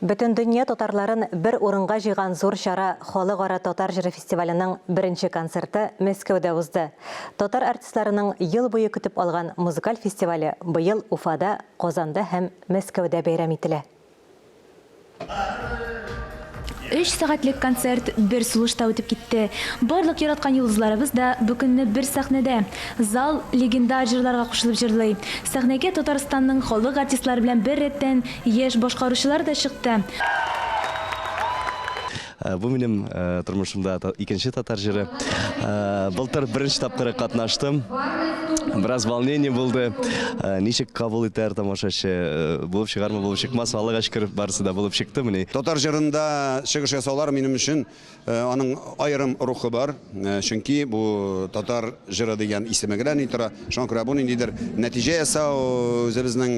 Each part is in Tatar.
Бүтін дүния татарларын бір орынға жиған зор шара Халыкара Татар жыры фестивалінің бірінші концерті Мәскеуде узды. Татар артистларының ел бойы күтіп алған музыкаль фестивалі быйыл Уфада, Казанда һәм Мәскеуде бәйрәм ителә. 3 сағатлік концерт бір сулышта өтіп кетті. Барлық яратқан йылдызларыбыз да бүгінні бір сахнеде. Зал легендар жырларға қушылып жырлай. Сахнеге Татарстанның халық артистлары белән бір реттен еш башкаручылар да шықты. Бу минем тормышымда икенче татар жыры. Былтыр беренче тапкыр катнаштым. Biraz волнение булды. Ничек кабул итәр тамашачы, булып чыгармы, булып чыкмас, Аллага шөкер, барысы да булып чыкты менә. Татар жырында чыгыш ясаулар минем өчен аның аерым рухы бар. Чөнки бу татар жыры дигән исеме белән итә. Шуңа күрә бу ниндидер нәтиҗә ясау үзебезнең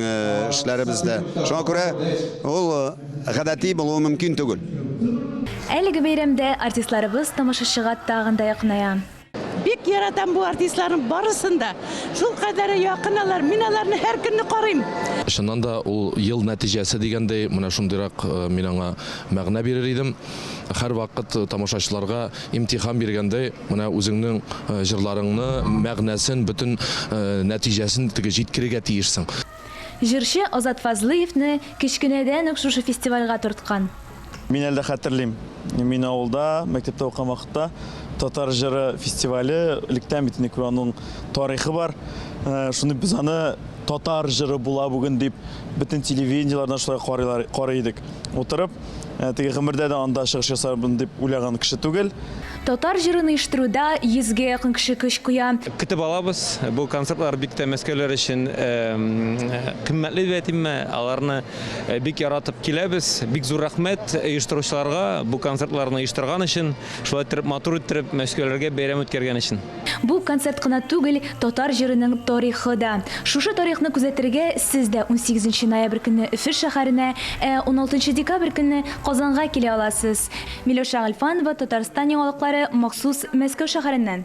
эшләребездә. Шуңа күрә ул гадәти булуы мөмкин түгел. Әлеге бәйрәмдә артистларыбыз тамашачыга тагын да якыная. Бик яратам бу артистларның барысында. Шул кадәр якыналар, мин аларны һәр көнне карыйм. Шуннан да ул ел нәтиҗәсе дигәндәй, менә шундыйрак мин аңа мәгънә бирер идем. Һәр вакыт тамашачыларга имтихан биргәндәй, менә үзеңнең җырларыңны, мәгънәсен, бөтен нәтиҗәсен теге җиткерергә тиешсең. Җырчы Азат Фазлыевны кичкенәдән үк шушы фестивальгә төрткән. Мин әлдә хәтерлим. Мин авылда, мәктәптә укыган вакытта Татар жыры фестивале электән бит аның тарихы бар. Шуны без аны татар жыры була бүген дип бөтен телевидениелардан шулай карый идек. Утырып, теге гомердә дә анда чыгыш ясарбын дип уйлаган кеше түгел. Татар жырын оештыруда 100-ге якын кеше көч куя. Көтеп алабыз. Бу концертлар бик тә Мәскәүләр өчен кыйммәтле дип әйтимме, аларны бик яратып киләбез. Бик зур рәхмәт оештыручыларга бу концертларны оештырган өчен, шулай итеп матур итеп Мәскәүләргә бәйрәм үткәргән өчен. Бу концерт кына түгел, татар жырының тарихы да. Шушы тарихны күзәтергә сез дә 18 ноябрь көнне Өфе шәһәренә, 16 декабрь көнне Казанга килә аласыз. Миләүшә Гальфанова, Татарстан яңалыклары, махсус Мәскәү шәһәреннән.